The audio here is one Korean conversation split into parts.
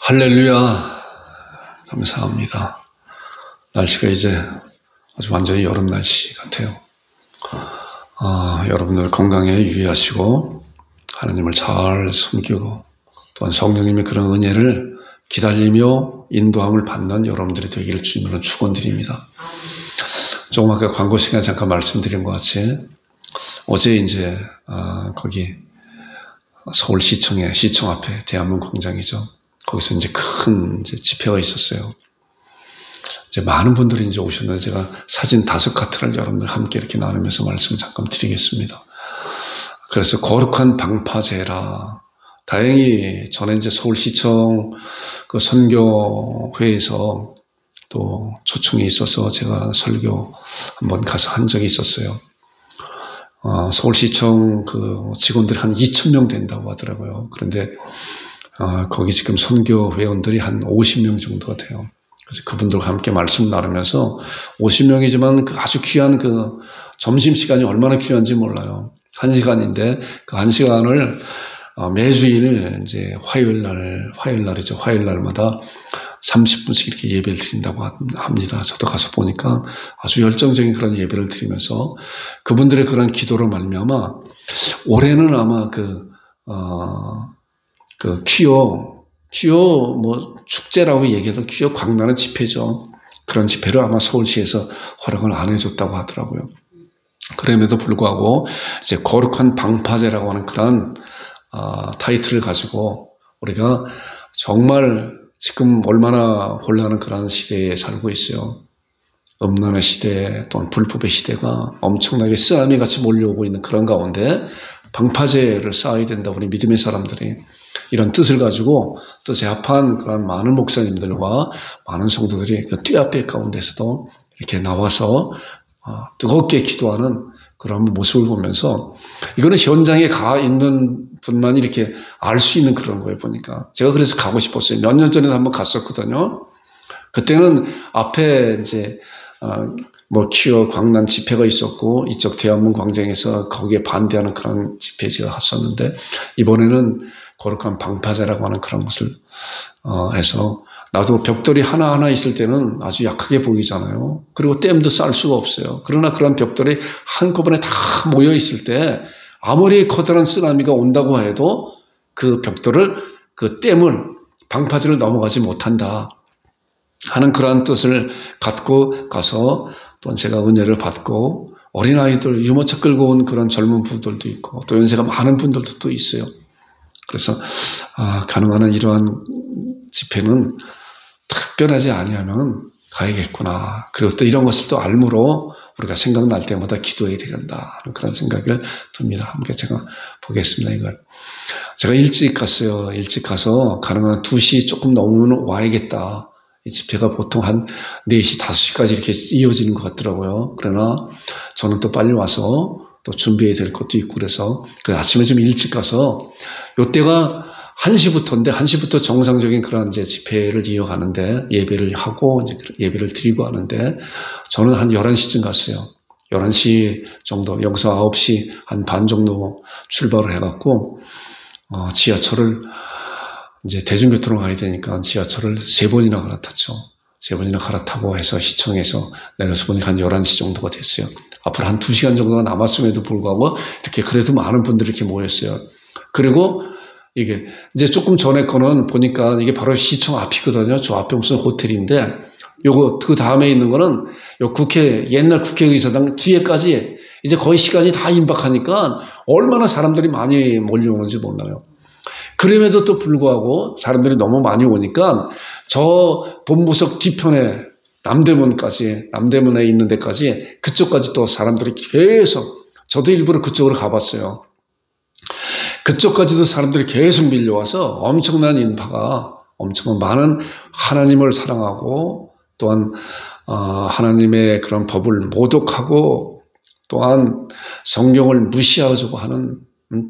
할렐루야, 감사합니다. 날씨가 이제 아주 완전히 여름 날씨 같아요. 여러분들 건강에 유의하시고 하나님을 잘 섬기고 또한 성령님의 그런 은혜를 기다리며 인도함을 받는 여러분들이 되기를 주님으로 축원드립니다. 조금 아까 광고 시간에 잠깐 말씀드린 것 같이 어제 이제 거기 서울시청에 시청 앞에 대한문 광장이죠. 거기서 이제 큰 집회가 있었어요. 이제 많은 분들이 이제 오셨는데 제가 사진 5카트를 여러분들 함께 이렇게 나누면서 말씀을 잠깐 드리겠습니다. 그래서 거룩한 방파제라. 다행히 전에 이제 서울시청 그 선교회에서 또 초청이 있어서 제가 설교 한번 가서 한 적이 있었어요. 서울시청 그 직원들이 한 2,000명 된다고 하더라고요. 그런데 거기 지금 선교 회원들이 한 50명 정도가 돼요. 그래서 그분들과 함께 말씀 나누면서 50명이지만 그 아주 귀한 그 점심시간이 얼마나 귀한지 몰라요. 1시간인데 그 1시간을 매주일 이제 화요일날이죠. 화요일날마다 30분씩 이렇게 예배를 드린다고 합니다. 저도 가서 보니까 아주 열정적인 그런 예배를 드리면서 그분들의 그런 기도로 말미암아 올해는 아마 퀴어 뭐 축제라고 얘기해도 퀴어 광나는 집회죠. 그런 집회를 아마 서울시에서 허락을 안 해줬다고 하더라고요. 그럼에도 불구하고 이제 거룩한 방파제라고 하는 그런 타이틀을 가지고 우리가 정말 지금 얼마나 혼란한 그런 시대에 살고 있어요. 음란의 시대 또는 불법의 시대가 엄청나게 쓰나미 같이 몰려오고 있는 그런 가운데 방파제를 쌓아야 된다. 우리 믿음의 사람들이 이런 뜻을 가지고 또 제합한 그런 많은 목사님들과 많은 성도들이 그 띠아빼 가운데서도 이렇게 나와서 뜨겁게 기도하는 그런 모습을 보면서 이거는 현장에 가 있는 분만이 이렇게 알 수 있는 그런 거예요. 보니까 제가 그래서 가고 싶었어요. 몇 년 전에 한번 갔었거든요. 그때는 앞에 이제 뭐 퀴어 광난 집회가 있었고 이쪽 대한문 광장에서 거기에 반대하는 그런 집회에 제가 갔었는데 이번에는 거룩한 방파제라고 하는 그런 것을 해서 나도 벽돌이 하나하나 있을 때는 아주 약하게 보이잖아요. 그리고 댐도 쌓을 수가 없어요. 그러나 그런 벽돌이 한꺼번에 다 모여 있을 때 아무리 커다란 쓰나미가 온다고 해도 그 벽돌을 그 댐을 방파제를 넘어가지 못한다 하는 그러한 뜻을 갖고 가서 또한 제가 은혜를 받고 어린아이들 유모차 끌고 온 그런 젊은 분들도 있고 또 연세가 많은 분들도 또 있어요. 그래서 가능한 한 이러한 집회는 특별하지 아니하면 가야겠구나. 그리고 또 이런 것을 또 알므로 우리가 생각날 때마다 기도해야 되겠다 하는 그런 생각을 듭니다. 함께 제가 보겠습니다. 이걸 제가 일찍 갔어요. 일찍 가서 가능한 2시 조금 넘으면 와야겠다. 이 집회가 보통 한 4시, 5시까지 이렇게 이어지는 것 같더라고요. 그러나 저는 또 빨리 와서 또 준비해야 될 것도 있고 그래서 아침에 좀 일찍 가서 요때가 1시부터인데 1시부터 정상적인 그런 이제 집회를 이어가는데 예배를 하고 이제 예배를 드리고 하는데 저는 한 11시쯤 갔어요. 11시 정도, 여기서 9시 한 반 정도 출발을 해갖고 지하철을 이제 대중교통으로 가야 되니까 지하철을 3번이나 갈아탔죠. 3번이나 갈아타고 해서 시청에서 내려서 보니까 한 11시 정도가 됐어요. 앞으로 한 2시간 정도가 남았음에도 불구하고 이렇게 그래도 많은 분들이 이렇게 모였어요. 그리고 이게 이제 조금 전에 거는 보니까 이게 바로 시청 앞이거든요. 저 앞에 무슨 호텔인데 요거 그 다음에 있는 거는 요 옛날 국회의사당 뒤에까지 이제 거의 시간이 다 임박하니까 얼마나 사람들이 많이 몰려오는지 몰라요. 그럼에도 또 불구하고 사람들이 너무 많이 오니까 저 본부석 뒤편에 남대문에 있는 데까지 그쪽까지 또 사람들이 계속 저도 일부러 그쪽으로 가봤어요. 그쪽까지도 사람들이 계속 밀려와서 엄청난 인파가 엄청난 많은 하나님을 사랑하고 또한 하나님의 그런 법을 모독하고 또한 성경을 무시하려고 하는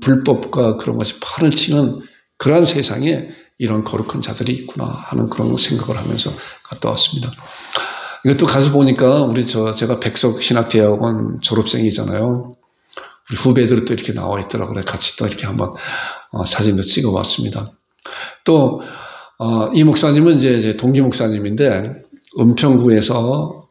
불법과 그런 것이 판을 치는 그러한 세상에 이런 거룩한 자들이 있구나 하는 그런 생각을 하면서 갔다 왔습니다. 이것도 가서 보니까 제가 백석신학대학원 졸업생이잖아요. 우리 후배들도 이렇게 나와 있더라고요. 같이 또 이렇게 한번 사진도 찍어 봤습니다. 또 이 목사님은 이제 동기 목사님인데, 은평구에서,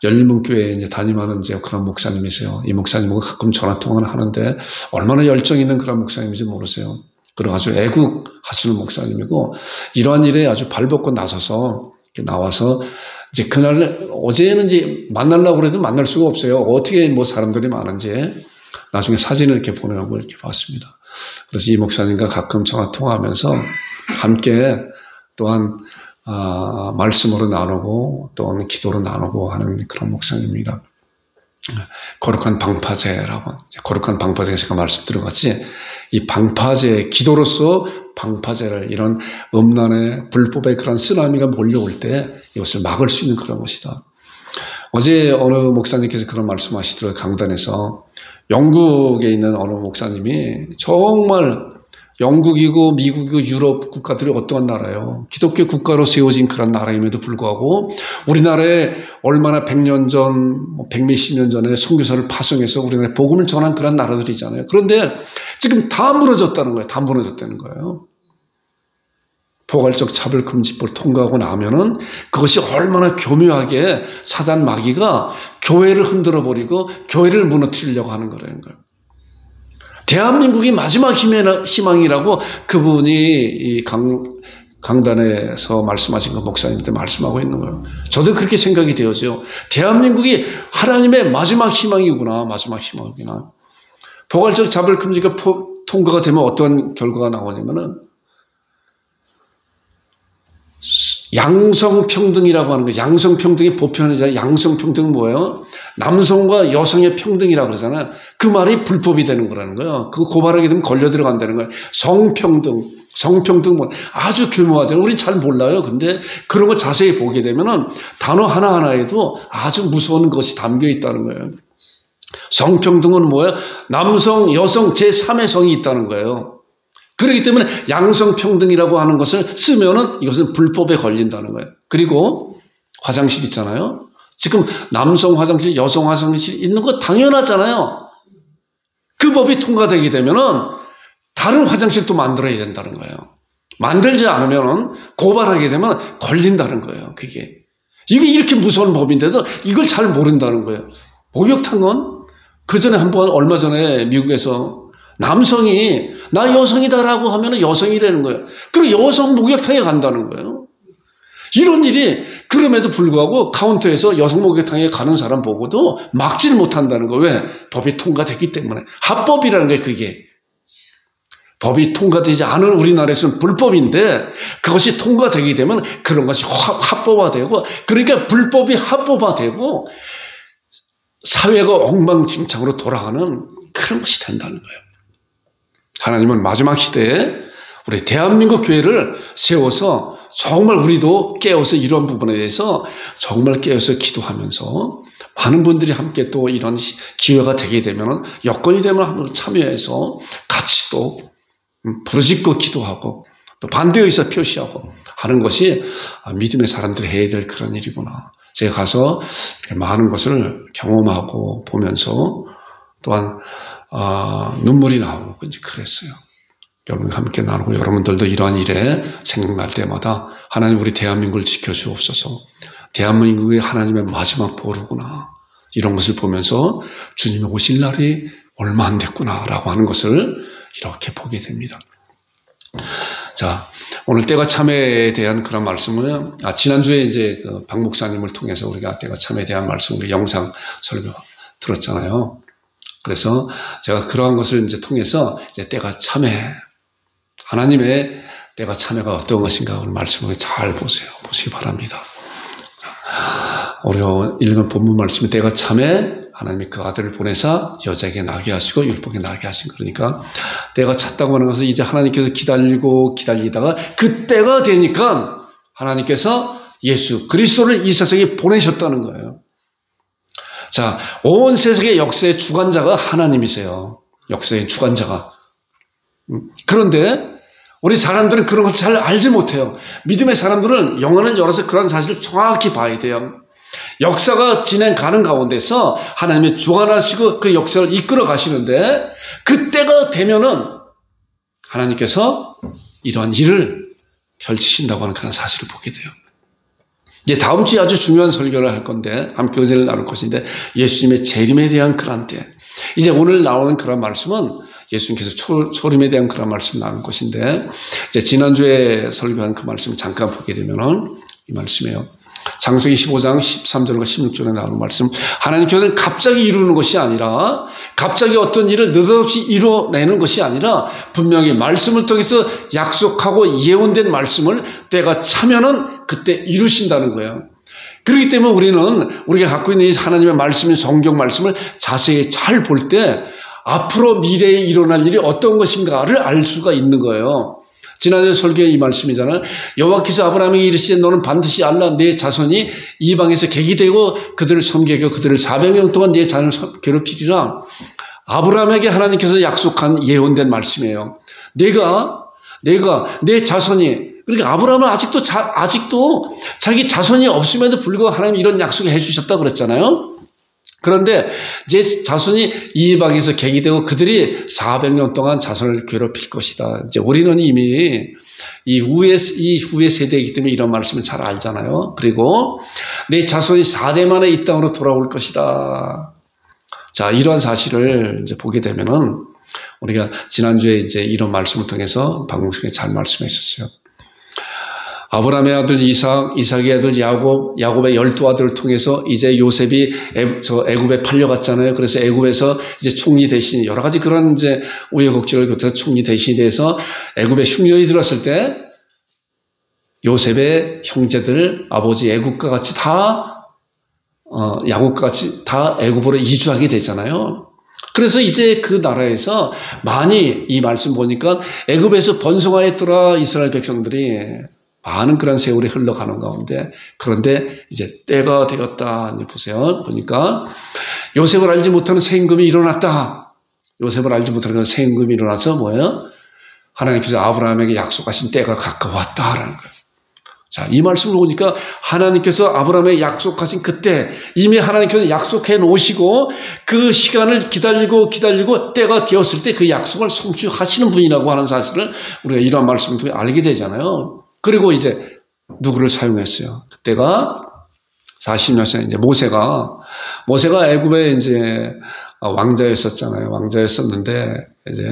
열린문교회에 이제 담임하는 이제 그런 목사님이세요. 이 목사님하고 가끔 전화통화를 하는데, 얼마나 열정 있는 그런 목사님인지 모르세요. 그리고 아주 애국하시는 목사님이고, 이러한 일에 아주 발벗고 나서서, 이렇게 나와서, 이제 그날, 어제는 이제 만나려고 해도 만날 수가 없어요. 어떻게 뭐 사람들이 많은지. 나중에 사진을 이렇게 보내고 이렇게 봤습니다. 그래서 이 목사님과 가끔 전화 통화하면서 함께 또한, 말씀으로 나누고 또는 기도로 나누고 하는 그런 목사님입니다. 거룩한 방파제라고, 거룩한 방파제 제가 말씀드렸같이 이 방파제, 기도로서 방파제를 이런 음란의 불법의 그런 쓰나미가 몰려올 때 이것을 막을 수 있는 그런 것이다. 어제 어느 목사님께서 그런 말씀하시더라고요. 강단에서 영국에 있는 어느 목사님이 정말 영국이고 미국이고 유럽 국가들이 어떠한 나라예요. 기독교 국가로 세워진 그런 나라임에도 불구하고 우리나라에 얼마나 100년 전, 100몇십 년 전에 선교사를 파송해서 우리나라에 복음을 전한 그런 나라들이잖아요. 그런데 지금 다 무너졌다는 거예요. 다 무너졌다는 거예요. 포괄적 차별금지법을 통과하고 나면은 그것이 얼마나 교묘하게 사단 마귀가 교회를 흔들어버리고 교회를 무너뜨리려고 하는 거라는 거예요. 대한민국이 마지막 희망이라고 그분이 이 강단에서 말씀하신 거 목사님한테 말씀하고 있는 거예요. 저도 그렇게 생각이 되어져요. 대한민국이 하나님의 마지막 희망이구나. 마지막 희망이구나. 포괄적 차별금지가 통과가 되면 어떤 결과가 나오냐면은 양성평등이라고 하는 거예요. 양성평등이 보편이잖아요. 양성평등은 뭐예요? 남성과 여성의 평등이라고 그러잖아요. 그 말이 불법이 되는 거라는 거예요. 그거 고발하게 되면 걸려 들어간다는 거예요. 성평등, 성평등 뭐 아주 교묘하잖아요. 우린 잘 몰라요. 근데 그런 거 자세히 보게 되면은 단어 하나하나에도 아주 무서운 것이 담겨 있다는 거예요. 성평등은 뭐예요? 남성, 여성, 제3의 성이 있다는 거예요. 그렇기 때문에 양성평등이라고 하는 것을 쓰면은 이것은 불법에 걸린다는 거예요. 그리고 화장실 있잖아요. 지금 남성 화장실, 여성 화장실 있는 거 당연하잖아요. 그 법이 통과되게 되면은 다른 화장실도 만들어야 된다는 거예요. 만들지 않으면은 고발하게 되면 걸린다는 거예요. 이게 이렇게 무서운 법인데도 이걸 잘 모른다는 거예요. 목욕탕은 그 전에 얼마 전에 미국에서 남성이 나 여성이다라고 하면 여성이라는 거예요. 그리고 여성 목욕탕에 간다는 거예요. 이런 일이 그럼에도 불구하고 카운터에서 여성 목욕탕에 가는 사람 보고도 막지를 못한다는 거예요. 왜? 법이 통과됐기 때문에. 합법이라는 거예요. 그게. 법이 통과되지 않은 우리나라에서는 불법인데 그것이 통과되게 되면 그런 것이 합법화되고 그러니까 불법이 합법화되고 사회가 엉망진창으로 돌아가는 그런 것이 된다는 거예요. 하나님은 마지막 시대에 우리 대한민국 교회를 세워서 정말 우리도 깨어서 이런 부분에 대해서 정말 깨어서 기도하면서 많은 분들이 함께 또 이런 기회가 되게 되면 여건이 되면 한번 참여해서 같이 또 부르짖고 기도하고 또 반대 의사 표시하고 하는 것이 믿음의 사람들이 해야 될 그런 일이구나. 제가 가서 많은 것을 경험하고 보면서 또한 눈물이 나오고 이제 그랬어요. 여러분 함께 나누고 여러분들도 이러한 일에 생각날 때마다 하나님 우리 대한민국을 지켜주옵소서. 대한민국이 하나님의 마지막 보루구나. 이런 것을 보면서 주님이 오실 날이 얼마 안 됐구나라고 하는 것을 이렇게 보게 됩니다. 자, 오늘 때가 참회에 대한 그런 말씀을 지난주에 이제 박 목사님을 통해서 우리가 때가 참회에 대한 말씀을 영상 설교 들었잖아요. 그래서 제가 그러한 것을 이제 통해서 이제 때가 참회, 하나님의 때가 참회가 어떤 것인가 오늘 말씀을 잘 보시기 바랍니다. 우리가 읽은 본문 말씀이 때가 참회, 하나님이 그 아들을 보내사 여자에게 나게 하시고 율법에 나게 하신 거니까 때가 찼다고 하는 것은 이제 하나님께서 기다리다가 그 때가 되니까 하나님께서 예수 그리스도를 이 세상에 보내셨다는 거예요. 자, 온 세상의 역사의 주관자가 하나님이세요. 역사의 주관자가. 그런데 우리 사람들은 그런 걸 잘 알지 못해요. 믿음의 사람들은 영혼을 열어서 그런 사실을 정확히 봐야 돼요. 역사가 진행가는 가운데서 하나님이 주관하시고 그 역사를 이끌어 가시는데 그때가 되면은 하나님께서 이러한 일을 펼치신다고 하는 그런 사실을 보게 돼요. 이제 다음 주에 아주 중요한 설교를 할 건데, 함께 은혜를 나눌 것인데, 예수님의 재림에 대한 그런 때. 이제 오늘 나오는 그런 말씀은 예수님께서 초림에 대한 그런 말씀을 나눌 것인데, 이제 지난주에 설교한 그 말씀을 잠깐 보게 되면은 이 말씀이에요. 창세기 15장 13절과 16절에 나오는 말씀. 하나님께서는 갑자기 이루는 것이 아니라, 갑자기 어떤 일을 느닷없이 이뤄내는 것이 아니라, 분명히 말씀을 통해서 약속하고 예언된 말씀을 때가 차면은 그때 이루신다는 거예요. 그렇기 때문에 우리가 갖고 있는 이 하나님의 말씀인 성경 말씀을 자세히 잘 볼 때 앞으로 미래에 일어날 일이 어떤 것인가를 알 수가 있는 거예요. 지난주에 설교의 이 말씀이잖아요. 여호와께서 아브라함에게 이르시되 너는 반드시 알라 내 자손이 이방에서 객이 되고 그들을 섬기고 그들을 400년 동안 내 자손을 괴롭히리라. 아브라함에게 하나님께서 약속한 예언된 말씀이에요. 내가 내 자손이, 그러니까 아브라함은 아직도 자기 자손이 없음에도 불구하고 하나님이 이런 약속을 해주셨다고 그랬잖아요. 그런데 제 자손이 이방에서 객이 되고 그들이 400년 동안 자손을 괴롭힐 것이다. 이제 우리는 이미 이 후의 세대이기 때문에 이런 말씀을 잘 알잖아요. 그리고 내 자손이 4대 만에 이 땅으로 돌아올 것이다. 자, 이러한 사실을 이제 보게 되면은 우리가 지난주에 이제 이런 말씀을 통해서 방송에 잘 말씀했었어요. 아브라함의 아들 이삭, 이삭의 아들 야곱의 12아들을 통해서 이제 요셉이 애굽에 팔려갔잖아요. 그래서 애굽에서 이제 총리 대신 여러 가지 그런 이제 우여곡절을 겪어서 총리 대신이 돼서 애굽에 흉년이 들었을 때 요셉의 형제들, 아버지 애굽과 같이 야곱과 같이 다 애굽으로 이주하게 되잖아요. 그래서 이제 그 나라에서 많이 이 말씀 보니까 애굽에서 번성하였더라 이스라엘 백성들이. 많은 그런 세월이 흘러가는 가운데, 그런데 이제 때가 되었다. 이제 보세요. 보니까 요셉을 알지 못하는 새 임금이 일어났다. 요셉을 알지 못하는 새 임금이 일어나서 뭐예요? 하나님께서 아브라함에게 약속하신 때가 가까웠다라는 거예요. 자, 이 말씀을 보니까 하나님께서 아브라함에게 약속하신 그때 이미 하나님께서 약속해 놓으시고 그 시간을 기다리고 때가 되었을 때 그 약속을 성취하시는 분이라고 하는 사실을 우리가 이런 말씀을 통해 알게 되잖아요. 그리고 이제 누구를 사용했어요? 그때가 40년 전에 이제 모세가 애굽에 이제 왕자였었잖아요. 왕자였었는데 이제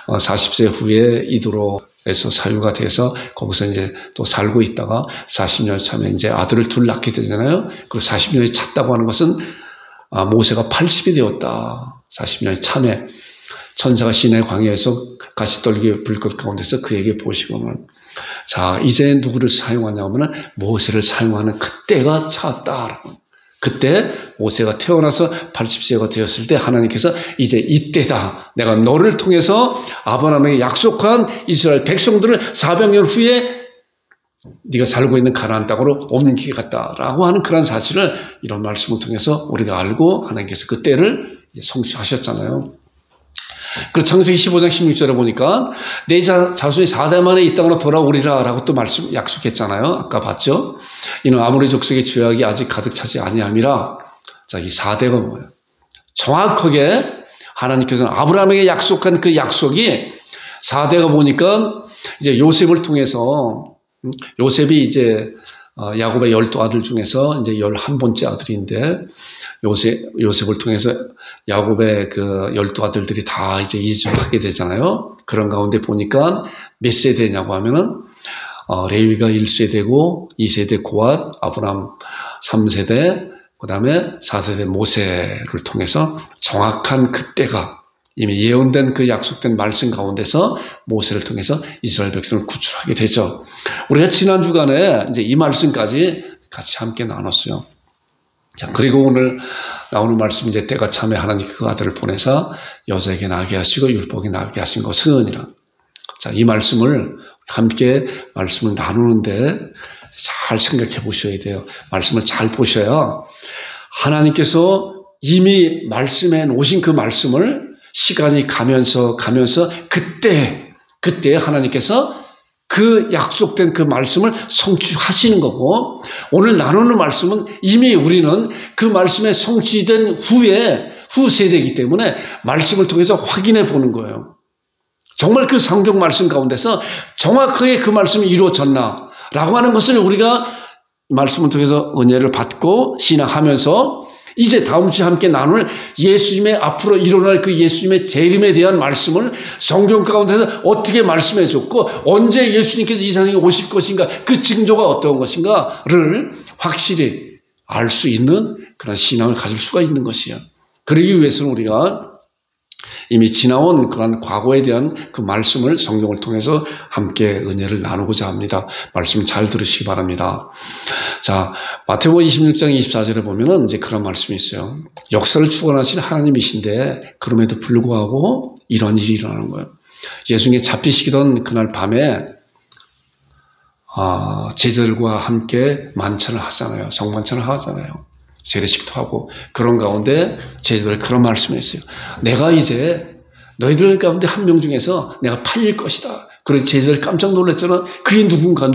40세 후에 이도로에서 사유가 돼서 거기서 이제 또 살고 있다가 40년 참에 이제 아들을 둘 낳게 되잖아요. 그리고 40년이 찼다고 하는 것은 모세가 80이 되었다. 40년이 참에 천사가 시내 광야에서 가시떨기 불꽃 가운데서 그에게 보시고는 자, 이제 누구를 사용하냐면 모세를 사용하는 그때가 찼다라고. 그때 모세가 태어나서 80세가 되었을 때 하나님께서 이제 이때다. 내가 너를 통해서 아브라함에게 약속한 이스라엘 백성들을 400년 후에 네가 살고 있는 가나안 땅으로 옮기겠다라고 하는 그런 사실을 이런 말씀을 통해서 우리가 알고 하나님께서 그때를 이제 성취하셨잖아요. 그 창세기 15장 16절에 보니까 내 자손이 4대 만에 이 땅으로 돌아오리라 라고 또 약속했잖아요. 아까 봤죠? 이는 아모리 족속의 죄악이 아직 가득 차지 아니함이라. 자, 이 4대가 뭐예요? 정확하게 하나님께서는 아브라함에게 약속한 그 약속이 4대가 보니까 이제 요셉을 통해서 요셉이 이제 야곱의 12아들 중에서 이제 11번째 아들인데 요셉을 통해서 야곱의 그 12아들들이 다 이제 이주를 하게 되잖아요. 그런 가운데 보니까 몇 세대냐고 하면은, 레위가 1세대고, 2세대 고앗, 아브람 3세대, 그 다음에 4세대 모세를 통해서 정확한 그때가 이미 예언된 그 약속된 말씀 가운데서 모세를 통해서 이스라엘 백성을 구출하게 되죠. 우리가 지난 주간에 이제 이 말씀까지 같이 함께 나눴어요. 자, 그리고 오늘 나오는 말씀이 이제 때가 참에 하나님 그 아들을 보내서 여자에게 나게 하시고 율법에게 나게 하신 것은 이라. 자, 이 말씀을 함께 말씀을 나누는데 잘 생각해 보셔야 돼요. 말씀을 잘 보셔야 하나님께서 이미 말씀해 놓으신 그 말씀을 시간이 가면서 그때 하나님께서 그 약속된 그 말씀을 성취하시는 거고, 오늘 나누는 말씀은 이미 우리는 그 말씀에 성취된 후 세대이기 때문에 말씀을 통해서 확인해 보는 거예요. 정말 그 성경 말씀 가운데서 정확하게 그 말씀이 이루어졌나 라고 하는 것을 우리가 말씀을 통해서 은혜를 받고 신앙하면서 이제 다음 주에 함께 나눌 예수님의 앞으로 일어날 그 예수님의 재림에 대한 말씀을 성경 가운데서 어떻게 말씀해 줬고 언제 예수님께서 이 세상에 오실 것인가 그 징조가 어떤 것인가를 확실히 알 수 있는 그런 신앙을 가질 수가 있는 것이에요. 그러기 위해서는 우리가 이미 지나온 그런 과거에 대한 그 말씀을 성경을 통해서 함께 은혜를 나누고자 합니다. 말씀 잘 들으시기 바랍니다. 자, 마태복음 26장 24절에 보면은 이제 그런 말씀이 있어요. 역사를 주관하신 하나님이신데 그럼에도 불구하고 이런 일이 일어나는 거예요. 예수님이 잡히시던 그날 밤에 제자들과 함께 만찬을 하잖아요. 성만찬을 하잖아요. 세례식도 하고 그런 가운데 제자들이 그런 말씀을 했어요. 내가 이제 너희들 가운데 한 명 중에서 내가 팔릴 것이다. 그래서 제자들이 깜짝 놀랐잖아. 그게 누군가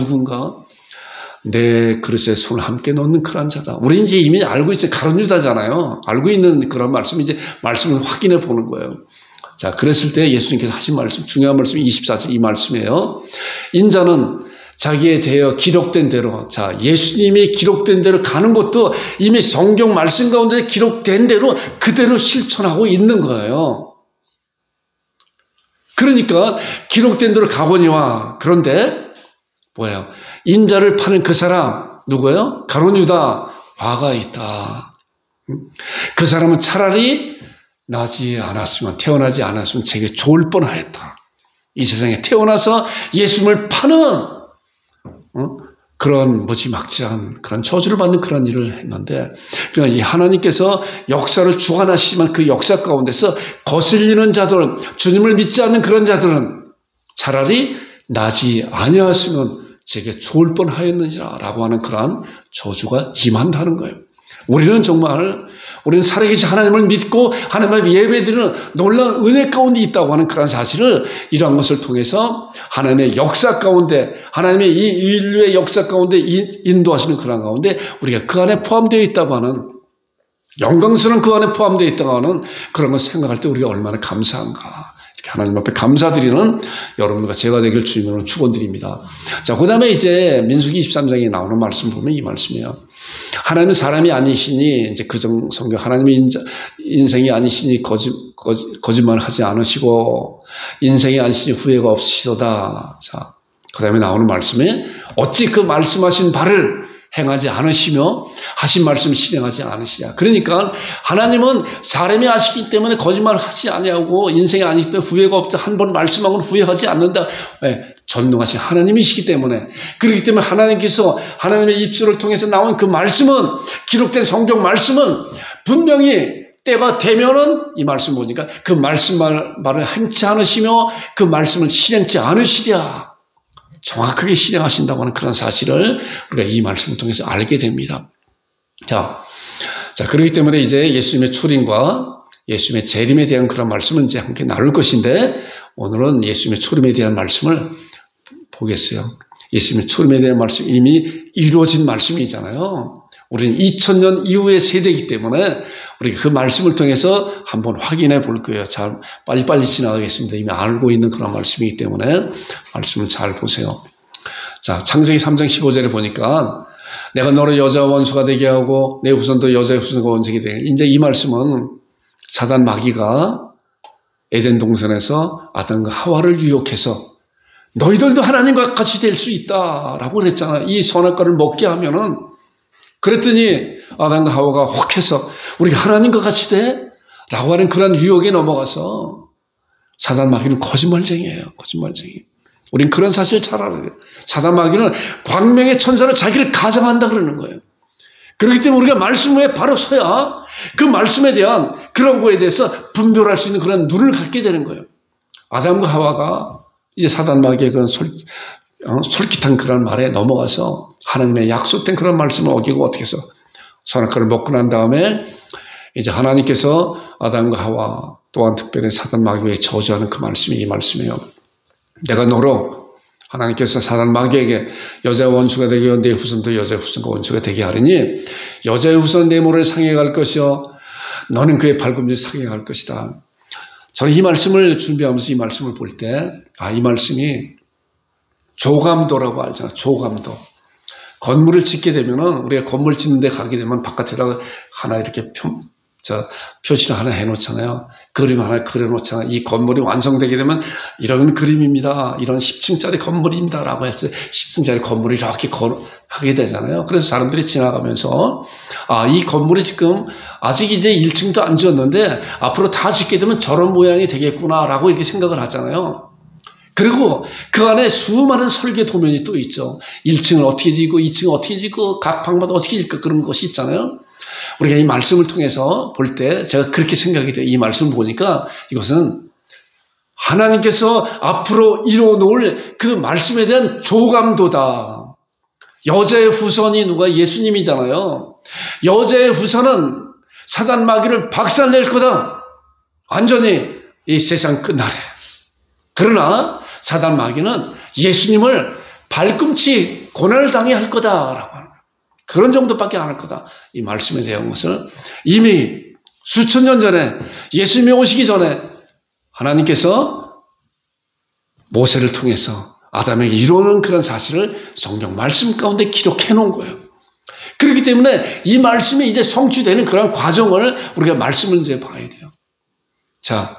내 그릇에 손을 함께 넣는 그런 자다. 우리 이제 이미 알고 있어요. 가룟 유다잖아요. 알고 있는 그런 말씀 이제 말씀을 확인해 보는 거예요. 자, 그랬을 때 예수님께서 하신 말씀 중요한 말씀이 24절 이 말씀이에요. 인자는 자기에 대하여 기록된 대로, 자, 예수님이 기록된 대로 가는 것도 이미 성경 말씀 가운데 기록된 대로 그대로 실천하고 있는 거예요. 그러니까 기록된 대로 가보니와 그런데 뭐예요? 인자를 파는 그 사람 누구예요? 가룟 유다 화가 있다. 그 사람은 차라리 태어나지 않았으면 제게 좋을 뻔하였다. 이 세상에 태어나서 예수님을 파는 그런 무지막지한 그런 저주를 받는 그런 일을 했는데, 그러니까 이 하나님께서 역사를 주관하시지만 그 역사 가운데서 거슬리는 자들, 주님을 믿지 않는 그런 자들은 차라리 나지 아니하였으면 제게 좋을 뻔하였느니라 라고 하는 그러한 저주가 임한다는 거예요. 우리는 살아계신 하나님을 믿고 하나님의 예배드리는 놀라운 은혜 가운데 있다고 하는 그런 사실을 이러한 것을 통해서 하나님의 역사 가운데, 하나님의 이 인류의 역사 가운데 인도하시는 그런 가운데 우리가 그 안에 포함되어 있다고 하는, 영광스러운 그 안에 포함되어 있다고 하는 그런 것을 생각할 때 우리가 얼마나 감사한가. 하나님 앞에 감사드리는 여러분과 제가 되길 주님으로 축원드립니다. 자, 그 다음에 이제 민수기 23장에 나오는 말씀 보면 이 말씀이에요. 하나님은 사람이 아니시니, 이제 성경 하나님의 인생이 아니시니 거짓말을 하지 않으시고 인생이 아니시니 후회가 없으시도다. 자, 그 다음에 나오는 말씀에 어찌 그 말씀하신 바를 행하지 않으시며 하신 말씀 실행하지 않으시냐. 그러니까 하나님은 사람이 아시기 때문에 거짓말을 하지 아니하고 인생이 아니기 때문에 후회가 없다. 한 번 말씀하고는 후회하지 않는다. 왜? 전능하신 하나님이시기 때문에. 그렇기 때문에 하나님께서 하나님의 입술을 통해서 나온 그 말씀은, 기록된 성경 말씀은 분명히 때가 되면은 이 말씀 보니까 그 말씀 말을 행치 않으시며 그 말씀을 실행치 않으시랴. 정확하게 실행하신다고 하는 그런 사실을 우리가 이 말씀을 통해서 알게 됩니다. 자, 그렇기 때문에 이제 예수님의 초림과 예수님의 재림에 대한 그런 말씀을 이제 함께 나눌 것인데, 오늘은 예수님의 초림에 대한 말씀을 보겠어요. 예수님의 초림에 대한 말씀 이미 이루어진 말씀이잖아요. 우리는 2000년 이후의 세대이기 때문에 우리가 그 말씀을 통해서 한번 확인해 볼 거예요. 잘 빨리빨리 지나가겠습니다. 이미 알고 있는 그런 말씀이기 때문에 말씀을 잘 보세요. 자, 창세기 3장 15절에 보니까 내가 너를 여자와 원수가 되게 하고 내 후손도 여자의 후손과 원수가 되게 하게. 이제 이 말씀은 사단 마귀가 에덴 동산에서 아담과 하와를 유혹해서 너희들도 하나님과 같이 될 수 있다라고 그랬잖아요. 이 선악과를 먹게 하면은. 그랬더니 아담과 하와가 혹해서 우리가 하나님과 같이 돼? 라고 하는 그런 유혹에 넘어가서 사단 마귀는 거짓말쟁이에요. 거짓말쟁이. 우린 그런 사실을 잘 알아야 돼요. 사단 마귀는 광명의 천사로 자기를 가장한다 그러는 거예요. 그렇기 때문에 우리가 말씀 위에 바로 서야 그 말씀에 대한 그런 거에 대해서 분별할 수 있는 그런 눈을 갖게 되는 거예요. 아담과 하와가 이제 사단 마귀의 그런 솔깃한 그런 말에 넘어가서 하나님의 약속된 그런 말씀을 어기고 어떻게 해서 선악과를 먹고 난 다음에 이제 하나님께서 아담과 하와 또한 특별히 사단 마귀에게 저주하는 그 말씀이 이 말씀이에요. 내가 너로 하나님께서 사단 마귀에게 여자의 원수가 되게 하여 내 후손도 여자의 후손과 원수가 되게 하리니 여자의 후손 내 모를 상해 갈 것이요 너는 그의 발꿈치 상해 갈 것이다. 저는 이 말씀을 준비하면서 이 말씀을 볼 때, 이 말씀이 조감도라고 알잖아요. 조감도. 건물을 짓게 되면은, 우리가 건물 짓는 데 가게 되면 바깥에다가 하나 이렇게 표시를 하나 해놓잖아요. 그림 하나 그려놓잖아요. 이 건물이 완성되게 되면 이런 그림입니다. 이런 10층짜리 건물입니다. 라고 해서 10층짜리 건물을 이렇게 하게 되잖아요. 그래서 사람들이 지나가면서, 이 건물이 지금 아직 이제 1층도 안 지었는데 앞으로 다 짓게 되면 저런 모양이 되겠구나. 라고 이렇게 생각을 하잖아요. 그리고 그 안에 수많은 설계 도면이 또 있죠. 1층을 어떻게 짓고 2층을 어떻게 짓고 각 방마다 어떻게 짓고 그런 것이 있잖아요. 우리가 이 말씀을 통해서 볼 때 제가 그렇게 생각이 돼요. 이 말씀을 보니까 이것은 하나님께서 앞으로 이뤄놓을 그 말씀에 대한 조감도다. 여자의 후손이 누가? 예수님이잖아요. 여자의 후손은 사단 마귀를 박살낼 거다. 완전히 이 세상 끝날에. 그러나 사단 마귀는 예수님을 발꿈치 고난을 당해 할 거다라고 하는 그런 정도밖에 안 할 거다. 이 말씀에 대한 것을 이미 수천 년 전에 예수님이 오시기 전에 하나님께서 모세를 통해서 아담에게 이루는 그런 사실을 성경 말씀 가운데 기록해 놓은 거예요. 그렇기 때문에 이 말씀이 이제 성취되는 그런 과정을 우리가 말씀을 이제 봐야 돼요. 자,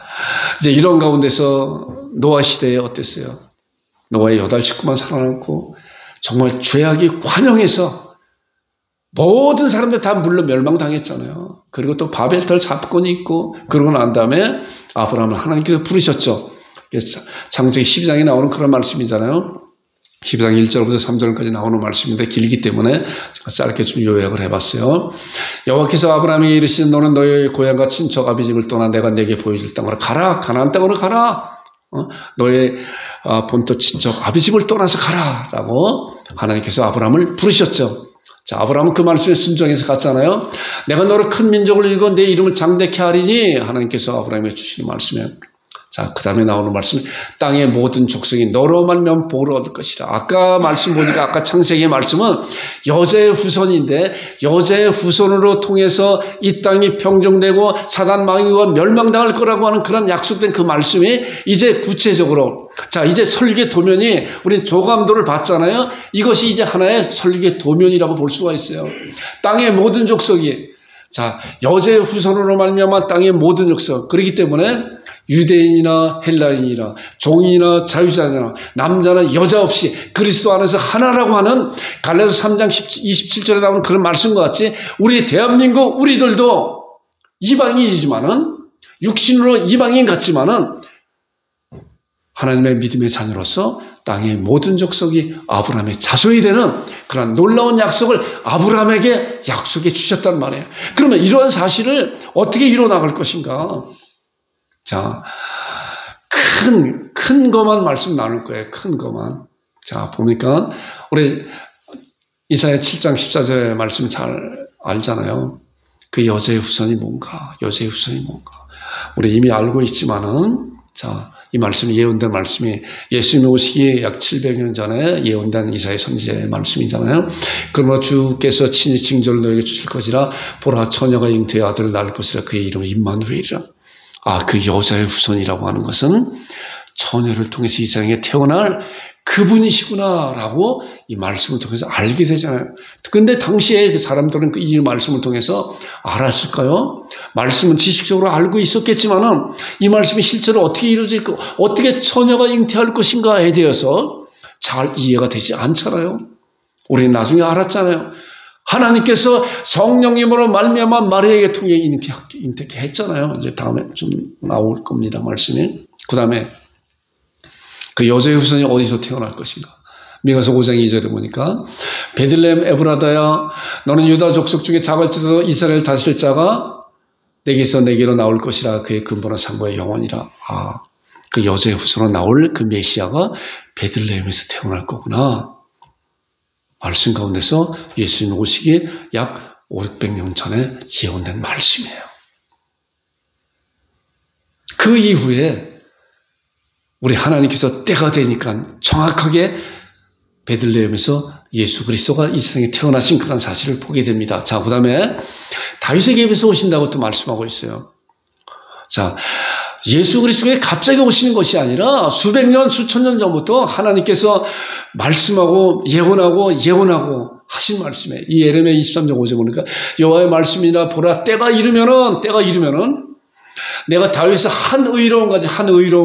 이제 이런 가운데서 노아 시대에 어땠어요? 노아의 8 식구만 살아남고 정말 죄악이 관영해서 모든 사람들 다 물론 멸망당했잖아요. 그리고 또 바벨탑 사건이 있고 그러고 난 다음에 아브라함을 하나님께서 부르셨죠. 창세기 12장에 나오는 그런 말씀이잖아요. 12장 1절부터 3절까지 나오는 말씀인데 길기 때문에 제가 짧게 좀 요약을 해봤어요. 여호와께서 아브라함에게 이르시되 너는 너의 고향과 친척 아비 집을 떠나 내가 내게 보여줄 땅으로 가라. 가나안 땅으로 가라. 너의 본토 친척 아비 집을 떠나서 가라. 라고 하나님께서 아브라함을 부르셨죠. 자, 아브라함은 그 말씀에 순종해서 갔잖아요. 내가 너를 큰 민족을 이루고 내 이름을 장대케 하리니 하나님께서 아브라함에게 주시는 말씀이에요. 자, 그 다음에 나오는 말씀이 땅의 모든 족속이 너로 말미암아 복을 얻을 것이라. 아까 말씀 보니까 아까 창세기의 말씀은 여자의 후손인데 여자의 후손으로 통해서 이 땅이 평정되고 사단 마귀가 멸망당할 거라고 하는 그런 약속된 그 말씀이 이제 구체적으로 자, 이제 설계 도면이 우리 조감도를 봤잖아요. 이것이 이제 하나의 설계 도면이라고 볼 수가 있어요. 땅의 모든 족속이 자, 여자의 후손으로 말미암아 땅의 모든 족속. 그렇기 때문에 유대인이나 헬라인이나 종이나 자유자나 남자나 여자 없이 그리스도 안에서 하나라고 하는 갈라디아서 3장 27절에 나오는 그런 말씀과 같이 우리 대한민국 우리들도 이방인이지만은 육신으로 이방인 같지만은 하나님의 믿음의 자녀로서 땅의 모든 족속이 아브라함의 자손이 되는 그런 놀라운 약속을 아브라함에게 약속해 주셨단 말이에요. 그러면 이러한 사실을 어떻게 이뤄나갈 것인가? 자, 큰 것만 말씀 나눌 거예요. 큰 것만. 자, 보니까 우리 이사야 7장 14절의 말씀 잘 알잖아요. 그 여자의 후손이 뭔가, 여자의 후손이 뭔가. 우리 이미 알고 있지만은 자, 이 말씀이 예언된 말씀이 예수님이 오시기 약 700년 전에 예언된 이사야 선지자의 말씀이잖아요. 그러나 주께서 친히 징조를 너에게 주실 것이라 보라 처녀가 잉태의 아들을 낳을 것이라 그의 이름은 임마누엘이라. 그 여자의 후손이라고 하는 것은 처녀를 통해서 이 세상에 태어날 그분이시구나라고 이 말씀을 통해서 알게 되잖아요. 근데 당시에 그 사람들은 이 말씀을 통해서 알았을까요? 말씀은 지식적으로 알고 있었겠지만은 이 말씀이 실제로 어떻게 이루어질 거, 어떻게 처녀가 잉태할 것인가에 대해서 잘 이해가 되지 않잖아요. 우리는 나중에 알았잖아요. 하나님께서 성령님으로 말미암아 마리아에게 통해 잉태케 했잖아요. 이제 다음에 좀 나올 겁니다. 말씀이. 그 다음에 그 여자의 후손이 어디서 태어날 것인가? 미가서 5장 2절에 보니까 베들레헴 에브라다야 너는 유다 족속 중에 작을지라도 이스라엘 다스릴 자가 내게서 내게로 나올 것이라 그의 근본은 상고의 영원이라. 그 여자의 후손으로 나올 그 메시아가 베들레헴에서 태어날 거구나. 말씀 가운데서 예수님 오시기 약 500년 전에 예언된 말씀이에요. 그 이후에 우리 하나님께서 때가 되니까 정확하게 베들레헴에서 예수 그리스도가 이 세상에 태어나신 그런 사실을 보게 됩니다. 자, 그 다음에 다윗의 궤에서 오신다고 또 말씀하고 있어요. 자, 예수 그리스도가 갑자기 오시는 것이 아니라 수백 년, 수천 년 전부터 하나님께서 말씀하고 예언하고 하신 말씀에 이 예레미야 23장 5절 보니까 여호와의 말씀이나 보라 때가 이르면은 내가 다윗의 한 의로운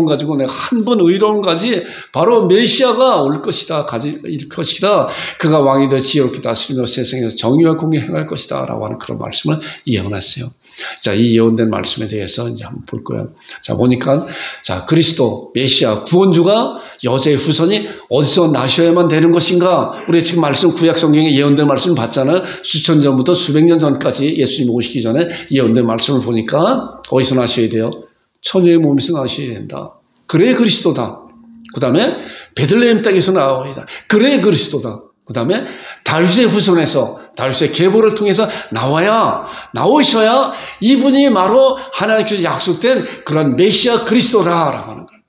가지고 내가 한 번 의로운 가지 바로 메시아가 올 것이다. 일 것이다. 그가 왕이 되어 지혜롭게 다스리며 세상에서 정의와 공의 행할 것이다. 라고 하는 그런 말씀을 예언했어요. 자, 이 예언된 말씀에 대해서 이제 한번 볼 거예요. 자, 보니까, 자, 그리스도, 메시아, 구원주가 여자의 후손이 어디서 나셔야만 되는 것인가? 우리 지금 말씀, 구약 성경에 예언된 말씀을 봤잖아요. 수천 전부터 수백 년 전까지 예수님 오시기 전에 예언된 말씀을 보니까 어디서 나셔야 돼요? 처녀의 몸에서 나셔야 된다. 그래 그리스도다. 그 다음에 베들레헴 땅에서 나와야 된다. 그래 그리스도다. 그 다음에 다윗의 후손에서 다윗의 계보를 통해서 나오셔야 이분이 바로 하나님께서 약속된 그런 메시아 그리스도라라고 하는 거예요.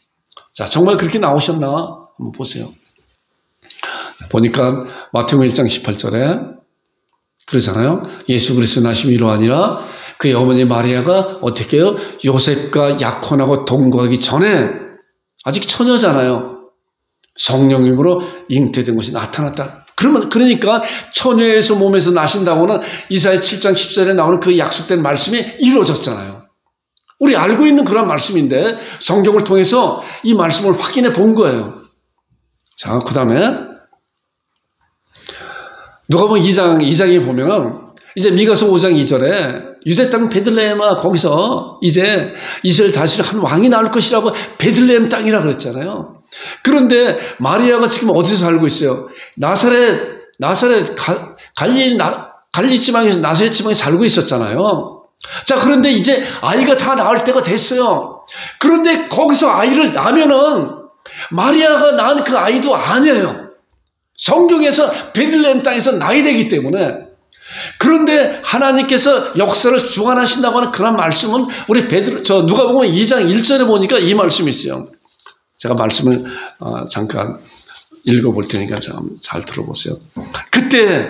자, 정말 그렇게 나오셨나? 한번 보세요. 보니까 마태복음 1장 18절에 그러잖아요. 예수 그리스도 나심이 이러하니라 그의 어머니 마리아가 어떻게 해요? 요셉과 약혼하고 동거하기 전에 아직 처녀잖아요. 성령님으로 잉태된 것이 나타났다. 그러니까 처녀에서 몸에서 나신다고는 이사야 7장 10절에 나오는 그 약속된 말씀이 이루어졌잖아요. 우리 알고 있는 그런 말씀인데 성경을 통해서 이 말씀을 확인해 본 거예요. 자, 그 다음에 누가복음 2장에 보면은 이제 미가서 5장 2절에 유대 땅 베들레헴아 거기서 이제 이스라엘 다스릴 한 왕이 나올 것이라고 베들레헴 땅이라 그랬잖아요. 그런데 마리아가 지금 어디서 살고 있어요? 갈릴리 지방에서 나사렛 지방에 살고 있었잖아요. 자, 그런데 이제 아이가 다 나올 때가 됐어요. 그런데 거기서 아이를 낳으면은 마리아가 낳은 그 아이도 아니에요. 성경에서 베들레헴 땅에서 낳아야 되기 때문에. 그런데 하나님께서 역사를 주관하신다고 하는 그런 말씀은 우리 누가복음 2장 1절에 보니까 이 말씀이 있어요. 제가 말씀을 잠깐 읽어볼 테니까 잘 들어보세요. 그때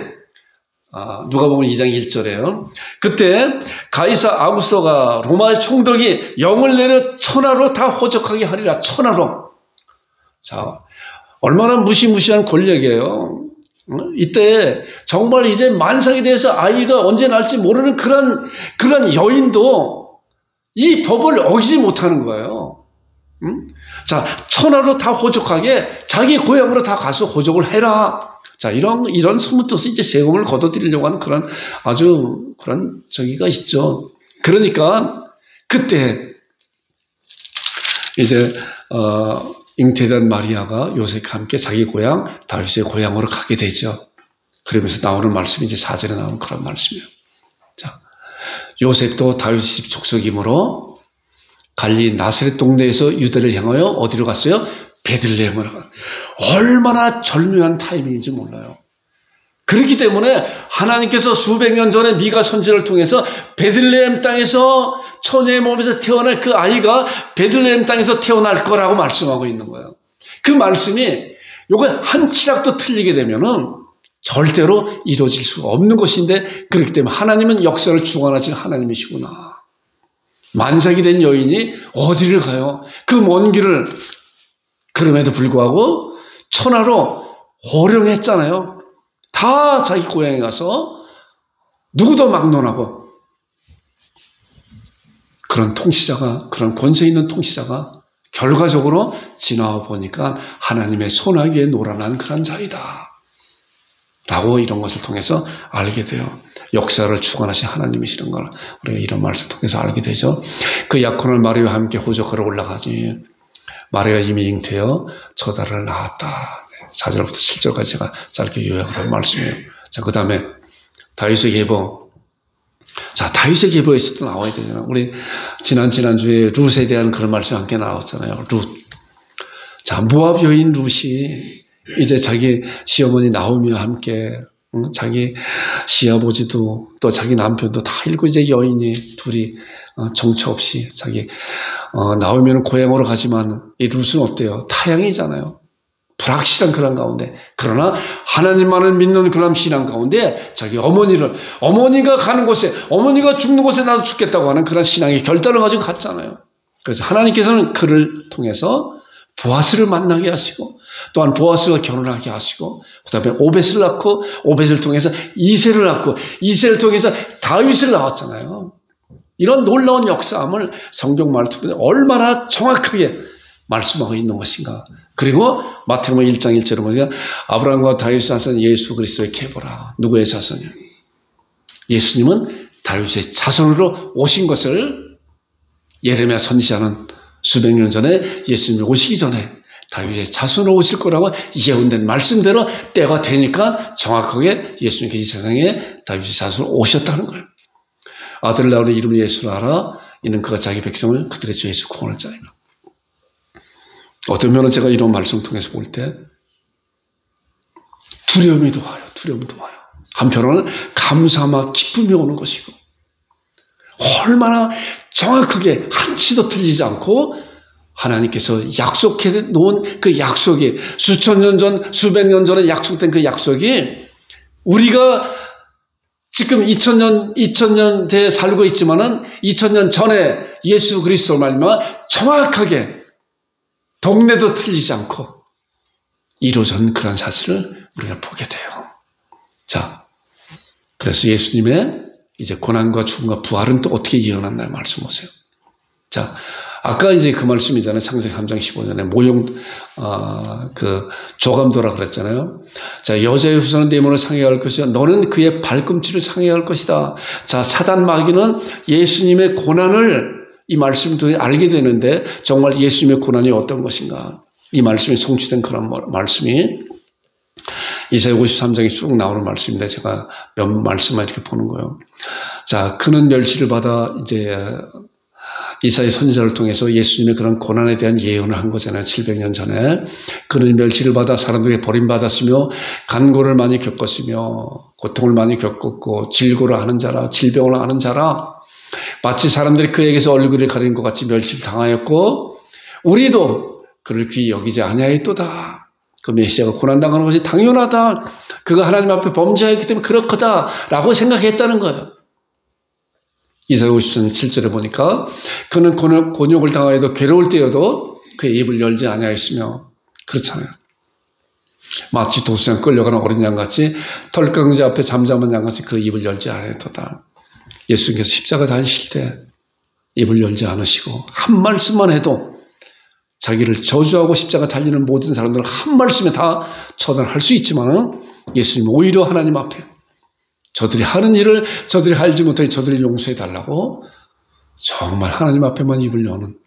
누가복음 2장 1절에요. 그때 가이사 아구스토가 로마의 총독이 영을 내려 천하로 다 호적하게 하리라. 천하로. 자, 얼마나 무시무시한 권력이에요. 이때 정말 이제 만삭이 돼서 아이가 언제 날지 모르는 그런 여인도 이 법을 어기지 못하는 거예요. 자, 천하로 다 호적하게 자기 고향으로 다 가서 호적을 해라. 자, 이런 소문떠서 이제 세금을 걷어들이려고 하는 그런 아주 그런 저기가 있죠. 그러니까 그때 이제 잉태된 마리아가 요셉과 함께 자기 고향 다윗의 고향으로 가게 되죠. 그러면서 나오는 말씀이 이제 4절에 나오는 그런 말씀이에요. 자, 요셉도 다윗의 집 족속이므로 갈릴리 나사렛 동네에서 유대를 향하여 어디로 갔어요? 베들레헴으로 갔어요. 얼마나 절묘한 타이밍인지 몰라요. 그렇기 때문에 하나님께서 수백 년 전에 미가 선지자를 통해서 베들레헴 땅에서 처녀의 몸에서 태어날 그 아이가 베들레헴 땅에서 태어날 거라고 말씀하고 있는 거예요. 그 말씀이 요거 한 치락도 틀리게 되면은 절대로 이루어질 수가 없는 것인데 그렇기 때문에 하나님은 역사를 주관하신 하나님이시구나. 만삭이 된 여인이 어디를 가요? 그 먼 길을. 그럼에도 불구하고 천하로 호령했잖아요. 다 자기 고향에 가서 누구도 막론하고 그런 권세 있는 통치자가 결과적으로 지나와 보니까 하나님의 손아귀에 노란한 그런 자이다 라고 이런 것을 통해서 알게 돼요. 역사를 주관하신 하나님이시는 걸 우리가 이런 말씀을 통해서 알게 되죠. 그 약혼을 마리아와 함께 호적하러 올라가지 마리아가 이미 잉태여 저달을 낳았다. 4절부터 7절까지 제가 짧게 요약을 한 말씀이에요. 자, 그 다음에 다윗의 계보. 자, 다윗의 계보에서도 나와야 되잖아요. 우리 지난주에 룻에 대한 그런 말씀 함께 나왔잖아요. 룻. 자, 모압 여인 룻이 이제 자기 시어머니 나오미와 함께 자기 시아버지도 또 자기 남편도 다 잃고 이제 여인이 둘이 정처 없이 자기 나오미는 고향으로 가지만 이 룻은 어때요? 타향이잖아요. 불확실한 그런 가운데 그러나 하나님만을 믿는 그런 신앙 가운데 자기 어머니가 가는 곳에 어머니가 죽는 곳에 나도 죽겠다고 하는 그런 신앙의 결단을 가지고 갔잖아요. 그래서 하나님께서는 그를 통해서 보아스를 만나게 하시고 또한 보아스와 결혼하게 하시고 그 다음에 오벳을 낳고 오벳을 통해서 이새를 낳고 이새를 통해서 다윗을 낳았잖아요. 이런 놀라운 역사함을 성경 말씀에 얼마나 정확하게 말씀하고 있는 것인가. 그리고 마태복음 1장 1절에 보니까 아브라함과 다윗의 자손 예수 그리스도의 계보라. 누구의 자손이요? 예수님은 다윗의 자손으로 오신 것을 예레미야 선지자는 수백 년 전에 예수님이 오시기 전에 다윗의 자손으로 오실 거라고 예언된 말씀대로 때가 되니까 정확하게 예수님께서 이 세상에 다윗의 자손으로 오셨다는 거예요. 아들을 낳으니 이름을 예수로 하라. 이는 그가 자기 백성을 그들의 죄에서 구원할 자이라. 어떤 면은 제가 이런 말씀을 통해서 볼 때 두려움이 와요. 두려움이 와요. 한편으로는 감사와 기쁨이 오는 것이고 얼마나 정확하게 한치도 틀리지 않고 하나님께서 약속해 놓은 그 약속이 수천 년 전, 수백 년 전에 약속된 그 약속이 우리가 지금 2000년대에 살고 있지만은 2000년 전에 예수 그리스도 말미암아 정확하게 동네도 틀리지 않고 이루어진 그런 사실을 우리가 보게 돼요. 자, 그래서 예수님의 이제 고난과 죽음과 부활은 또 어떻게 예언한다는 말씀 보세요. 자, 아까 이제 그 말씀이잖아요. 창세기 3장 15절에 모형, 조감도라 그랬잖아요. 자, 여자의 후손은 네 몸을 상해할 것이다. 너는 그의 발꿈치를 상해할 것이다. 자, 사단 마귀는 예수님의 고난을 이 말씀을 통해 알게 되는데 정말 예수님의 고난이 어떤 것인가. 이 말씀이 성취된 그런 말씀이 이사야 53장에 쭉 나오는 말씀인데 제가 몇 말씀만 이렇게 보는 거예요. 자, 그는 멸시를 받아 이제 이사야 선지자를 통해서 예수님의 그런 고난에 대한 예언을 한 거잖아요. 700년 전에. 그는 멸시를 받아 사람들에게 버림받았으며 간고를 많이 겪었으며 고통을 많이 겪었고 질고를 하는 자라 질병을 하는 자라 마치 사람들이 그에게서 얼굴을 가리는 것 같이 멸시를 당하였고 우리도 그를 귀히 여기지 아니하였도다. 그 메시아가 고난당하는 것이 당연하다. 그가 하나님 앞에 범죄하였기 때문에 그렇거다 라고 생각했다는 거예요. 이사야 50장 7절에 보니까 그는 곤욕을 당하여도 괴로울 때여도 그의 입을 열지 아니하였으며 그렇잖아요. 마치 도수장 끌려가는 어린 양같이 털강지 앞에 잠잠한 양같이 그 입을 열지 아니하였도다. 예수님께서 십자가 달리실 때 입을 열지 않으시고 한 말씀만 해도 자기를 저주하고 십자가 달리는 모든 사람들은 한 말씀에 다 처단할 수 있지만 예수님 오히려 하나님 앞에 저들이 하는 일을 저들이 알지 못하니 저들을 용서해 달라고 정말 하나님 앞에만 입을 여는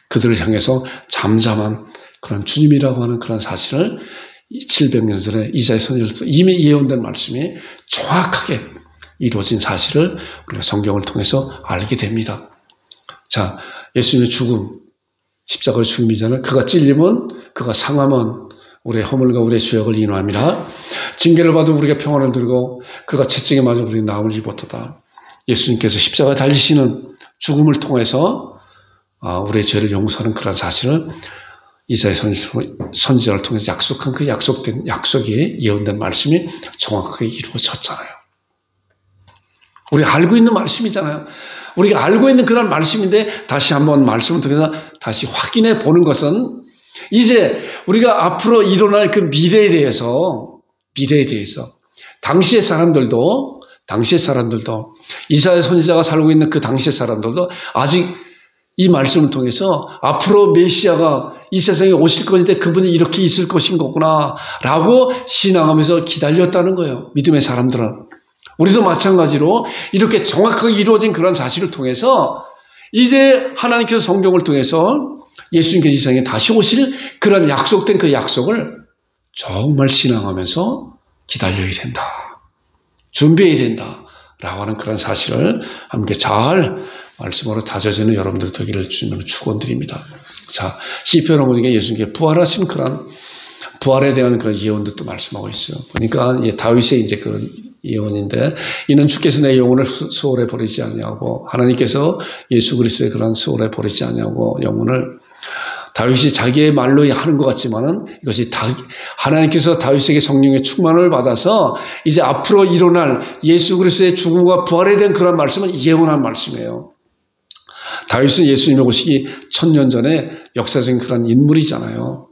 그들을 향해서 잠잠한 그런 주님이라고 하는 그런 사실을 700년 전에 이사야 선지자로서 이미 예언된 말씀이 정확하게 이루어진 사실을 우리가 성경을 통해서 알게 됩니다. 자, 예수님의 죽음, 십자가의 죽음이잖아요. 그가 찔림은, 그가 상함은 우리의 허물과 우리의 죄악을 인하함이라. 징계를 받아 우리가 평안을 들고 그가 채찍에 맞아 우리의 나음을 입었도다. 예수님께서 십자가 달리시는 죽음을 통해서 우리의 죄를 용서하는 그런 사실을 이사야 선지자를 통해서 약속한 그 약속된 약속이 예언된 말씀이 정확하게 이루어졌잖아요. 우리가 알고 있는 말씀이잖아요. 우리가 알고 있는 그런 말씀인데 다시 한번 말씀을 통해서 다시 확인해 보는 것은 이제 우리가 앞으로 일어날 그 미래에 대해서 당시의 사람들도 이사야 선지자가 살고 있는 그 당시의 사람들도 아직 이 말씀을 통해서 앞으로 메시아가 이 세상에 오실 것인데 그분이 이렇게 있을 것인 거구나 라고 신앙하면서 기다렸다는 거예요. 믿음의 사람들은. 우리도 마찬가지로 이렇게 정확하게 이루어진 그런 사실을 통해서 이제 하나님께서 성경을 통해서 예수님께서 이 세상에 다시 오실 그런 약속된 그 약속을 정말 신앙하면서 기다려야 된다. 준비해야 된다. 라고 하는 그런 사실을 함께 잘 말씀으로 다져지는 여러분들 되기를 주님으로 축원드립니다. 자, 시편을 보니까 예수님께 부활하신 그런 부활에 대한 그런 예언도 말씀하고 있어요. 보니까 다윗의 이제 그런 예언인데 이는 주께서 내 영혼을 수월에 버리지 아니하고 하나님께서 예수 그리스도의 그런 수월에 버리지 아니하고 영혼을 다윗이 자기의 말로 하는 것 같지만은 이것이 하나님께서 다윗에게 성령의 충만을 받아서 이제 앞으로 일어날 예수 그리스도의 죽음과 부활에 대한 그런 말씀은 예언한 말씀이에요. 다윗은 예수님이 오시기 1000년 전에 역사적인 그런 인물이잖아요.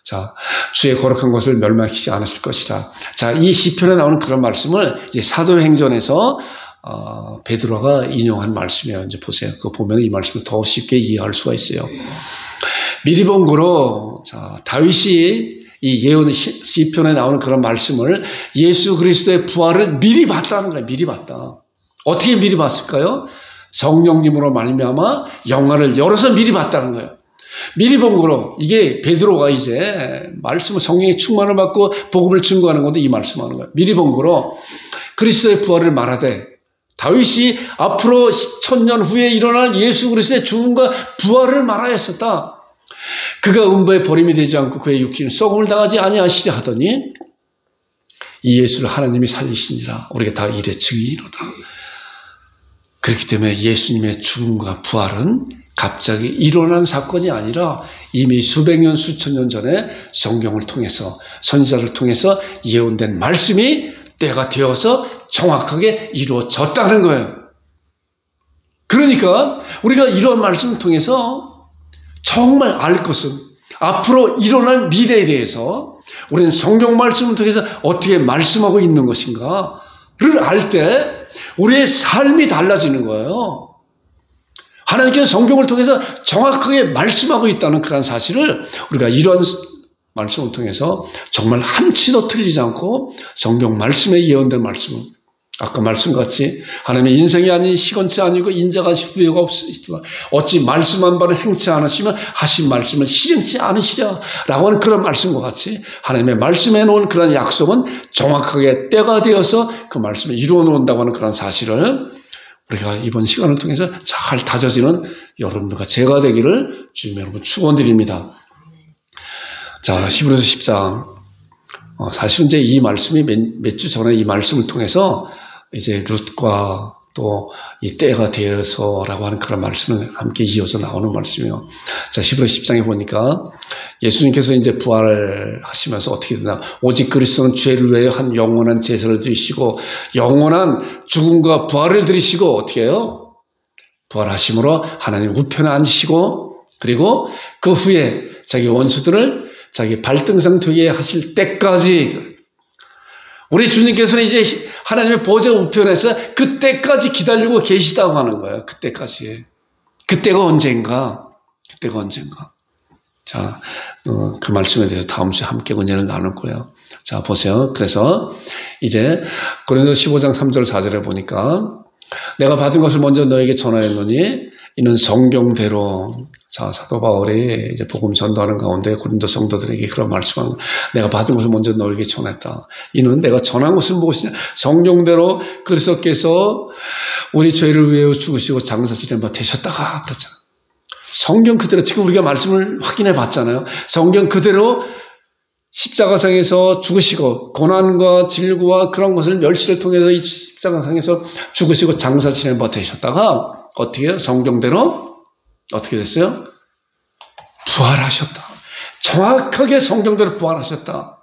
자, 주의 거룩한 것을 멸망시키지 않으실 것이라. 자, 이 시편에 나오는 그런 말씀을 이제 사도행전에서 베드로가 인용한 말씀이에요. 이제 보세요. 그거 보면 이 말씀을 더 쉽게 이해할 수가 있어요. 미리 본 거로, 자, 다윗이 이 예언 시편에 나오는 그런 말씀을 예수 그리스도의 부활을 미리 봤다는 거예요. 미리 봤다. 어떻게 미리 봤을까요? 성령님으로 말미암아 영화를 열어서 미리 봤다는 거예요. 미리 본 거로, 이게 베드로가 이제 말씀을 성령의 충만을 받고 복음을 증거하는 건데 이 말씀하는 거예요. 미리 본 거로 그리스도의 부활을 말하되 다윗이 앞으로 1000년 후에 일어날 예수 그리스도의 죽음과 부활을 말하였었다. 그가 음부에 버림이 되지 않고 그의 육신은 썩음을 당하지 아니하시려 하더니 이 예수를 하나님이 살리시니라. 우리가 다 이래 증인이로다. 그렇기 때문에 예수님의 죽음과 부활은 갑자기 일어난 사건이 아니라 이미 수백 년, 수천 년 전에 성경을 통해서 선지자를 통해서 예언된 말씀이 때가 되어서 정확하게 이루어졌다는 거예요. 그러니까 우리가 이런 말씀을 통해서 정말 알 것은 앞으로 일어날 미래에 대해서 우리는 성경 말씀을 통해서 어떻게 말씀하고 있는 것인가를 알 때 우리의 삶이 달라지는 거예요. 하나님께서 성경을 통해서 정확하게 말씀하고 있다는 그런 사실을 우리가 이런 말씀을 통해서 정말 한치도 틀리지 않고 성경 말씀에 예언된 말씀을 아까 말씀같이 하나님의 인생이 아닌 시건치 아니고 인자가 후회가 없으시더라. 어찌 말씀한 바를 행치 않으시면 하신 말씀을 실행치 않으시랴 라고 하는 그런 말씀과 같이 하나님의 말씀해 놓은 그런 약속은 정확하게 때가 되어서 그 말씀을 이루어 놓는다고 하는 그런 사실을 우리가 이번 시간을 통해서 잘 다져지는 여러분들과 제가 되기를 주님 여러분 축원드립니다. 자, 히브리서 10장. 사실은 이제 이 말씀이 몇 주 전에 이 말씀을 통해서 이제 룻과 또 이 때가 되어서라고 하는 그런 말씀을 함께 이어서 나오는 말씀이에요. 자, 히브리서 10장에 보니까 예수님께서 이제 부활을 하시면서 어떻게 되나 오직 그리스도는 죄를 위하여 한 영원한 제사를 드리시고 영원한 죽음과 부활을 드리시고 어떻게 해요? 부활하심으로 하나님 우편에 앉으시고 그리고 그 후에 자기 원수들을 자기 발등상 되게 하실 때까지 우리 주님께서는 이제 하나님의 보좌 우편에서 그때까지 기다리고 계시다고 하는 거예요. 그때까지. 그때가 언젠가. 그때가 언젠가. 자, 그 말씀에 대해서 다음 주에 함께 은혜를 나눌 거예요. 자, 보세요. 그래서 이제 고린도서 15장 3절 4절에 보니까 내가 받은 것을 먼저 너에게 전하였노니 이는 성경대로 자, 사도 바울이 이제 복음 전도하는 가운데 고린도 성도들에게 그런 말씀을 내가 받은 것을 먼저 너에게 전했다. 이는 내가 전한 것은 무엇이냐? 성경대로 그리스도께서 우리 죄를 위하여 죽으시고 장사지낸 바 되셨다가 그렇잖아. 성경 그대로 지금 우리가 말씀을 확인해 봤잖아요. 성경 그대로 십자가상에서 죽으시고 고난과 질고와 그런 것을 멸시를 통해서 이 십자가상에서 죽으시고 장사 지낸 바 되셨다가 어떻게 해요? 성경대로 어떻게 됐어요? 부활하셨다. 정확하게 성경대로 부활하셨다.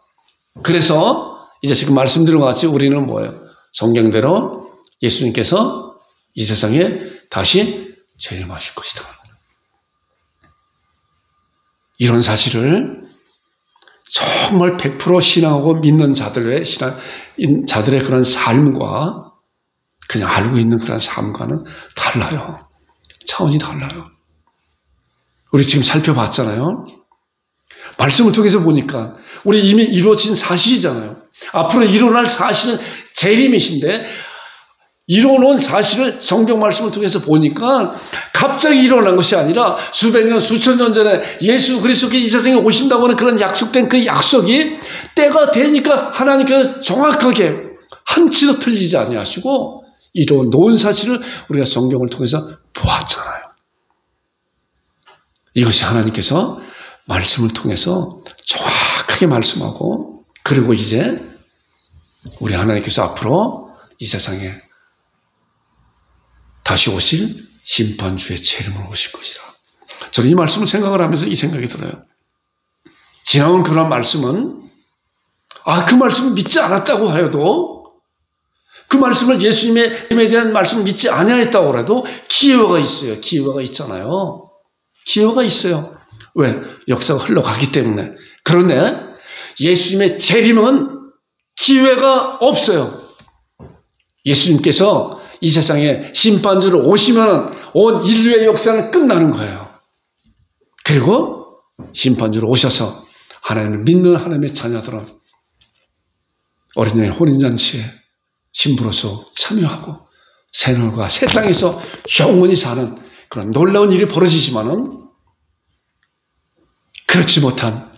그래서 이제 지금 말씀드린 것 같이 우리는 뭐예요? 성경대로 예수님께서 이 세상에 다시 재림하실 것이다. 이런 사실을 정말 100% 신앙하고 믿는 자들의 그런 삶과 그냥 알고 있는 그런 삶과는 달라요. 차원이 달라요. 우리 지금 살펴봤잖아요. 말씀을 통해서 보니까 우리 이미 이루어진 사실이잖아요. 앞으로 일어날 사실은 재림이신데 이뤄놓은 사실을 성경 말씀을 통해서 보니까 갑자기 일어난 것이 아니라 수백 년, 수천 년 전에 예수 그리스도께서 이 세상에 오신다고 하는 그런 약속된 그 약속이 때가 되니까 하나님께서 정확하게 한치도 틀리지 아니하시고 이뤄놓은 사실을 우리가 성경을 통해서 보았잖아요. 이것이 하나님께서 말씀을 통해서 정확하게 말씀하고 그리고 이제 우리 하나님께서 앞으로 이 세상에 다시 오실 심판주의 재림을 오실 것이다. 저는 이 말씀을 생각을 하면서 이 생각이 들어요. 지나온 그런 말씀은 그 말씀을 믿지 않았다고 하여도 그 말씀을 예수님에 대한 말씀을 믿지 아니하였다고 해도 기회가 있어요. 기회가 있잖아요. 기회가 있어요. 왜? 역사가 흘러가기 때문에. 그런데 예수님의 재림은 기회가 없어요. 예수님께서 이 세상에 심판주로 오시면 온 인류의 역사는 끝나는 거예요. 그리고 심판주로 오셔서 하나님을 믿는 하나님의 자녀들은 어린양의 혼인잔치에 신부로서 참여하고 새하늘과 새 땅에서 영원히 사는 그런 놀라운 일이 벌어지지만은 그렇지 못한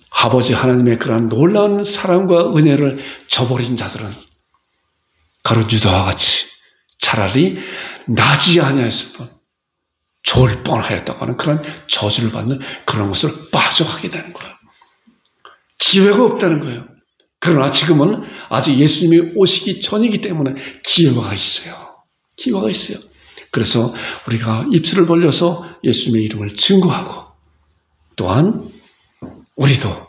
아버지 하나님의 그런 놀라운 사랑과 은혜를 저버린 자들은 가룟 유다와 같이 차라리 나지 아니하였을 뿐 좋을 뻔하였다고 하는 그런 저주를 받는 그런 것을 빠져가게 되는 거예요. 기회가 없다는 거예요. 그러나 지금은 아직 예수님이 오시기 전이기 때문에 기회가 있어요. 기회가 있어요. 그래서 우리가 입술을 벌려서 예수님의 이름을 증거하고 또한 우리도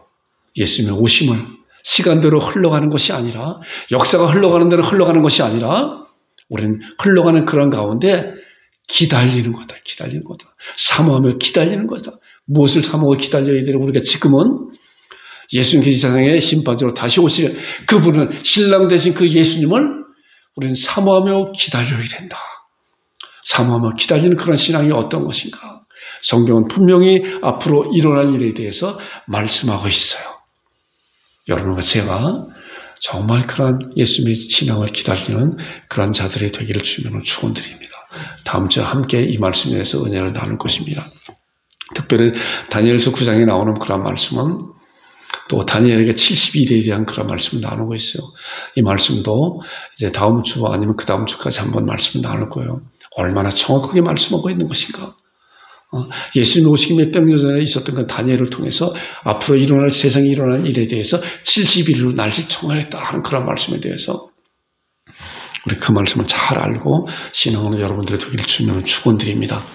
예수님의 오심을 시간대로 흘러가는 것이 아니라 역사가 흘러가는 대로 흘러가는 것이 아니라 우리는 흘러가는 그런 가운데 기다리는 거다. 기다리는 거다. 사모하며 기다리는 거다. 무엇을 사모하고 기다려야 되는 우리가 지금은 예수님께서 이 세상에 심판자로 다시 오시는 그분은 신랑 되신 그 예수님을 우리는 사모하며 기다려야 된다. 사모하며 기다리는 그런 신앙이 어떤 것인가? 성경은 분명히 앞으로 일어날 일에 대해서 말씀하고 있어요. 여러분과 제가 정말 그런 예수님의 신앙을 기다리는 그런 자들이 되기를 주님으로 축원드립니다. 다음 주에 함께 이 말씀에 대해서 은혜를 나눌 것입니다. 특별히 다니엘서 9장에 나오는 그런 말씀은 또 다니엘에게 70일에 대한 그런 말씀을 나누고 있어요. 이 말씀도 이제 다음 주 아니면 그 다음 주까지 한번 말씀을 나눌 거예요. 얼마나 정확하게 말씀하고 있는 것인가. 예수님 오시기 몇백 년 전에 있었던 그 다니엘을 통해서 앞으로 일어날 세상에 일어날 일에 대해서 70일로 날씨 청하였다 하는 그런 말씀에 대해서 우리 그 말씀을 잘 알고 신앙으로 여러분들의 되기를 주님을 축원드립니다.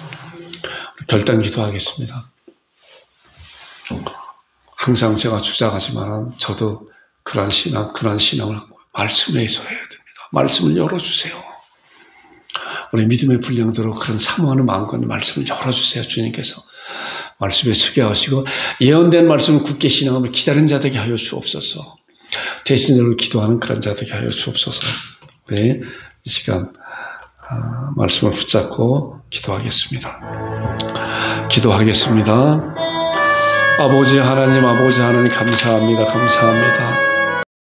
결단 기도하겠습니다. 항상 제가 주장하지만 저도 그러한 신앙을 말씀에서 해야 됩니다. 말씀을 열어주세요. 우리 믿음의 분량대로 그런 사모하는 마음과 말씀을 열어주세요. 주님께서 말씀에 서게 하시고 예언된 말씀을 굳게 신앙하며 기다리는 자되게 하여 주옵소서. 대신으로 기도하는 그런 자되게 하여 주옵소서. 네, 이 시간 말씀을 붙잡고 기도하겠습니다. 기도하겠습니다. 아버지 하나님 감사합니다. 감사합니다.